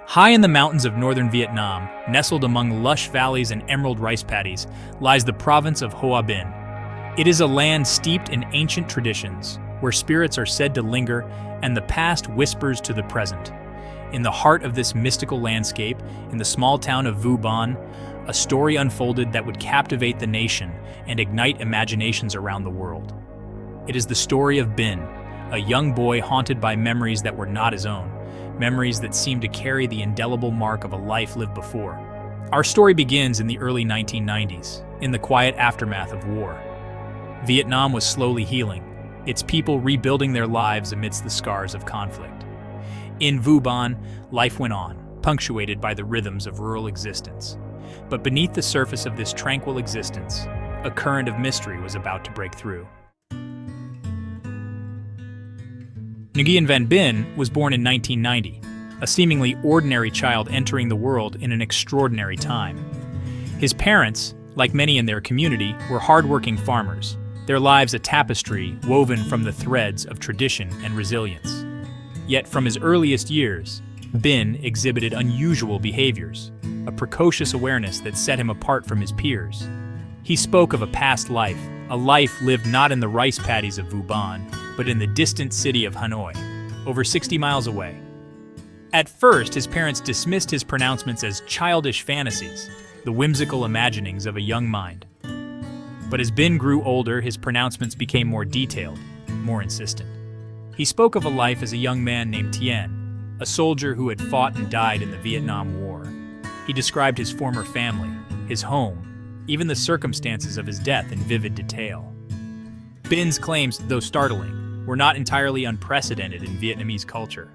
High in the mountains of northern Vietnam, nestled among lush valleys and emerald rice paddies, lies the province of Hoa Binh. It is a land steeped in ancient traditions, where spirits are said to linger and the past whispers to the present. In the heart of this mystical landscape, in the small town of Vu Ban, a story unfolded that would captivate the nation and ignite imaginations around the world. It is the story of Binh, a young boy haunted by memories that were not his own, memories that seemed to carry the indelible mark of a life lived before. Our story begins in the early 1990s, in the quiet aftermath of war. Vietnam was slowly healing, its people rebuilding their lives amidst the scars of conflict. In Vu Ban, life went on, punctuated by the rhythms of rural existence. But beneath the surface of this tranquil existence, a current of mystery was about to break through. Nguyen Van Binh was born in 1990, a seemingly ordinary child entering the world in an extraordinary time. His parents, like many in their community, were hardworking farmers, their lives a tapestry woven from the threads of tradition and resilience. Yet from his earliest years, Binh exhibited unusual behaviors, a precocious awareness that set him apart from his peers. He spoke of a past life, a life lived not in the rice paddies of Vu Ban, but in the distant city of Hanoi, over 60 miles away. At first, his parents dismissed his pronouncements as childish fantasies, the whimsical imaginings of a young mind. But as Binh grew older, his pronouncements became more detailed, more insistent. He spoke of a life as a young man named Tien, a soldier who had fought and died in the Vietnam War. He described his former family, his home, even the circumstances of his death in vivid detail. Binh's claims, though startling, were not entirely unprecedented in Vietnamese culture.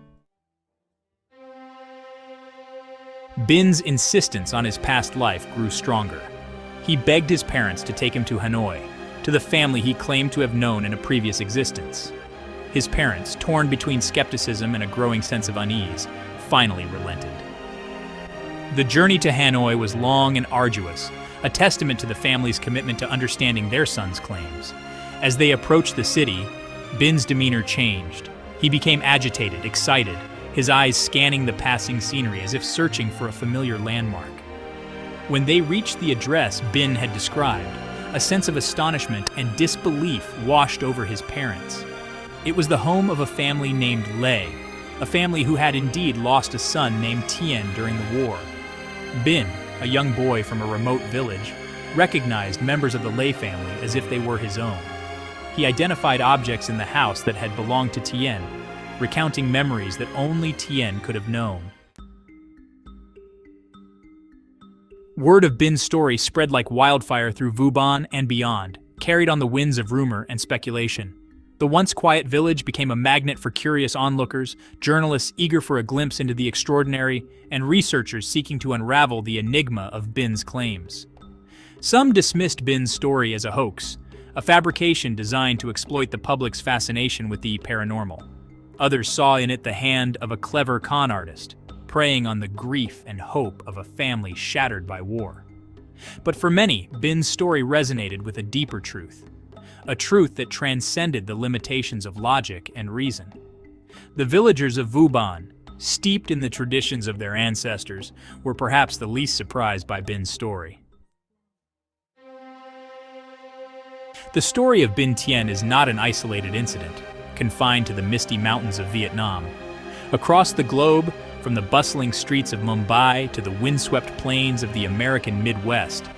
Binh's insistence on his past life grew stronger. He begged his parents to take him to Hanoi, to the family he claimed to have known in a previous existence. His parents, torn between skepticism and a growing sense of unease, finally relented. The journey to Hanoi was long and arduous, a testament to the family's commitment to understanding their son's claims. As they approached the city, Binh's demeanor changed. He became agitated, excited, his eyes scanning the passing scenery as if searching for a familiar landmark. When they reached the address Binh had described, a sense of astonishment and disbelief washed over his parents. It was the home of a family named Lê, a family who had indeed lost a son named Tien during the war. Binh, a young boy from a remote village, recognized members of the Lê family as if they were his own. He identified objects in the house that had belonged to Tien, recounting memories that only Tien could have known. Word of Binh's story spread like wildfire through Vu Ban and beyond, carried on the winds of rumor and speculation. The once quiet village became a magnet for curious onlookers, journalists eager for a glimpse into the extraordinary, and researchers seeking to unravel the enigma of Binh's claims. Some dismissed Binh's story as a hoax, a fabrication designed to exploit the public's fascination with the paranormal. Others saw in it the hand of a clever con artist, preying on the grief and hope of a family shattered by war. But for many, Binh's story resonated with a deeper truth, a truth that transcended the limitations of logic and reason. The villagers of Vu Ban, steeped in the traditions of their ancestors, were perhaps the least surprised by Binh's story. The story of Binh Tien is not an isolated incident, confined to the misty mountains of Vietnam. Across the globe, from the bustling streets of Mumbai to the windswept plains of the American Midwest,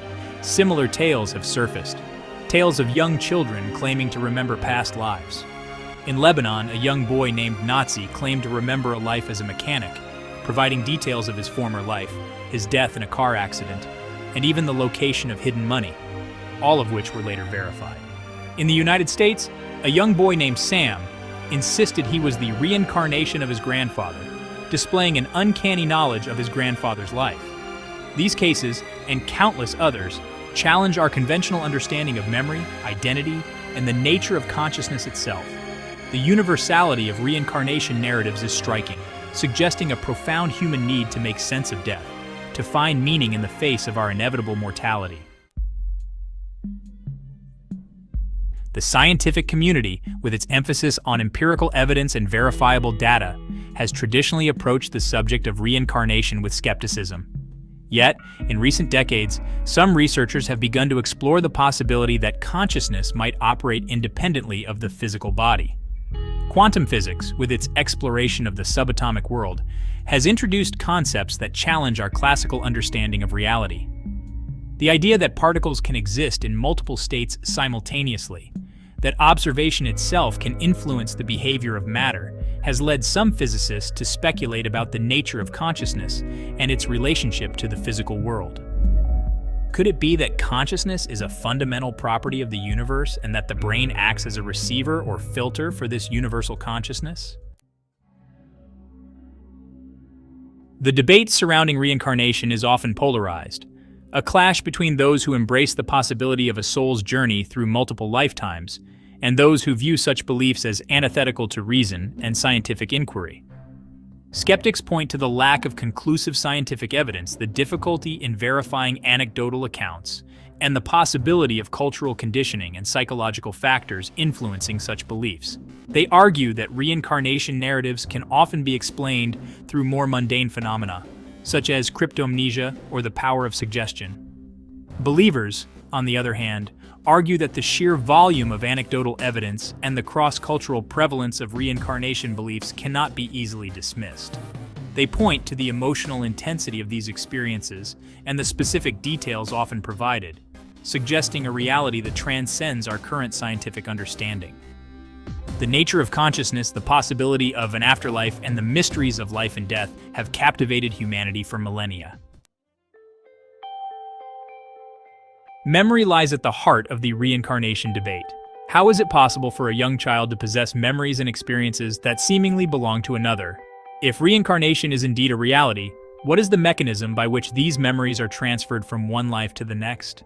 similar tales have surfaced. Tales of young children claiming to remember past lives. In Lebanon, a young boy named Nazi claimed to remember a life as a mechanic, providing details of his former life, his death in a car accident, and even the location of hidden money, all of which were later verified. In the United States, a young boy named Sam insisted he was the reincarnation of his grandfather, displaying an uncanny knowledge of his grandfather's life. These cases, and countless others, challenge our conventional understanding of memory, identity, and the nature of consciousness itself. The universality of reincarnation narratives is striking, suggesting a profound human need to make sense of death, to find meaning in the face of our inevitable mortality. The scientific community, with its emphasis on empirical evidence and verifiable data, has traditionally approached the subject of reincarnation with skepticism. Yet, in recent decades, some researchers have begun to explore the possibility that consciousness might operate independently of the physical body. Quantum physics, with its exploration of the subatomic world, has introduced concepts that challenge our classical understanding of reality. The idea that particles can exist in multiple states simultaneously, that observation itself can influence the behavior of matter, has led some physicists to speculate about the nature of consciousness and its relationship to the physical world. Could it be that consciousness is a fundamental property of the universe and that the brain acts as a receiver or filter for this universal consciousness? The debate surrounding reincarnation is often polarized, a clash between those who embrace the possibility of a soul's journey through multiple lifetimes and those who view such beliefs as antithetical to reason and scientific inquiry. Skeptics point to the lack of conclusive scientific evidence, the difficulty in verifying anecdotal accounts, and the possibility of cultural conditioning and psychological factors influencing such beliefs. They argue that reincarnation narratives can often be explained through more mundane phenomena, such as cryptomnesia or the power of suggestion. Believers, on the other hand, argue that the sheer volume of anecdotal evidence and the cross-cultural prevalence of reincarnation beliefs cannot be easily dismissed. They point to the emotional intensity of these experiences and the specific details often provided, suggesting a reality that transcends our current scientific understanding. The nature of consciousness, the possibility of an afterlife, and the mysteries of life and death have captivated humanity for millennia. Memory lies at the heart of the reincarnation debate. How is it possible for a young child to possess memories and experiences that seemingly belong to another? If reincarnation is indeed a reality, what is the mechanism by which these memories are transferred from one life to the next?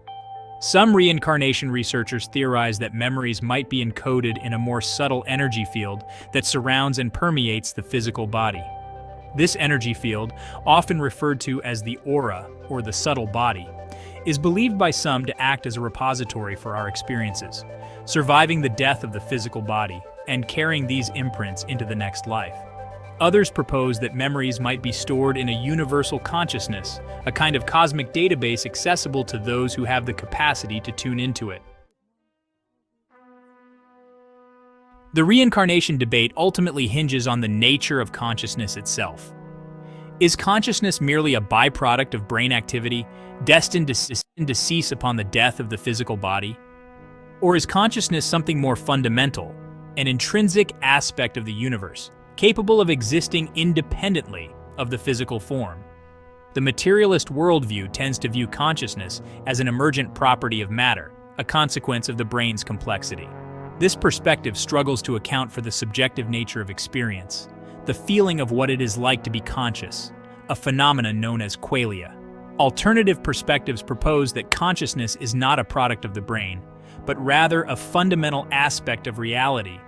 Some reincarnation researchers theorize that memories might be encoded in a more subtle energy field that surrounds and permeates the physical body. This energy field, often referred to as the aura or the subtle body, is believed by some to act as a repository for our experiences, surviving the death of the physical body and carrying these imprints into the next life. Others propose that memories might be stored in a universal consciousness, a kind of cosmic database accessible to those who have the capacity to tune into it. The reincarnation debate ultimately hinges on the nature of consciousness itself. Is consciousness merely a byproduct of brain activity, destined to cease upon the death of the physical body? Or is consciousness something more fundamental, an intrinsic aspect of the universe, capable of existing independently of the physical form? The materialist worldview tends to view consciousness as an emergent property of matter, a consequence of the brain's complexity. This perspective struggles to account for the subjective nature of experience, the feeling of what it is like to be conscious, a phenomenon known as qualia. Alternative perspectives propose that consciousness is not a product of the brain, but rather a fundamental aspect of reality.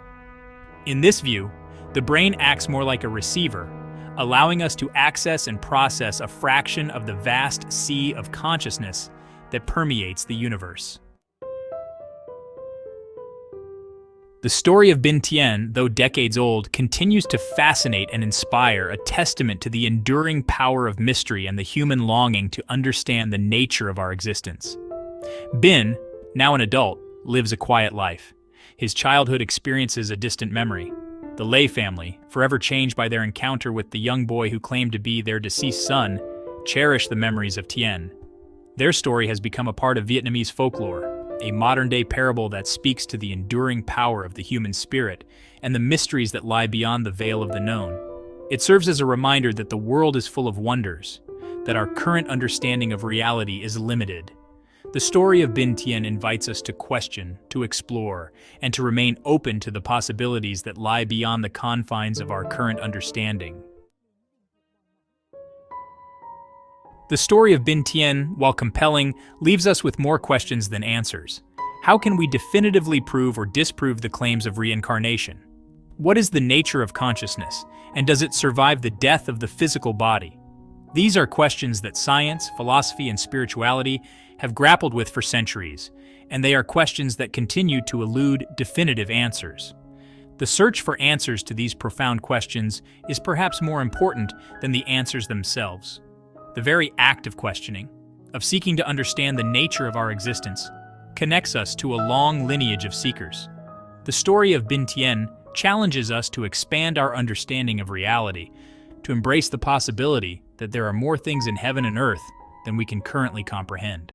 In this view, the brain acts more like a receiver, allowing us to access and process a fraction of the vast sea of consciousness that permeates the universe. The story of Bin Tian, though decades old, continues to fascinate and inspire, a testament to the enduring power of mystery and the human longing to understand the nature of our existence. Bin, now an adult, lives a quiet life. His childhood experiences a distant memory. The Lei family, forever changed by their encounter with the young boy who claimed to be their deceased son, cherish the memories of Tien. Their story has become a part of Vietnamese folklore, a modern-day parable that speaks to the enduring power of the human spirit and the mysteries that lie beyond the veil of the known. It serves as a reminder that the world is full of wonders, that our current understanding of reality is limited. The story of Bin Tian invites us to question, to explore, and to remain open to the possibilities that lie beyond the confines of our current understanding. The story of Bin Tian, while compelling, leaves us with more questions than answers. How can we definitively prove or disprove the claims of reincarnation? What is the nature of consciousness, and does it survive the death of the physical body? These are questions that science, philosophy, and spirituality have grappled with for centuries, and they are questions that continue to elude definitive answers. The search for answers to these profound questions is perhaps more important than the answers themselves. The very act of questioning, of seeking to understand the nature of our existence, connects us to a long lineage of seekers. The story of Bin Tian challenges us to expand our understanding of reality, to embrace the possibility that there are more things in heaven and earth than we can currently comprehend.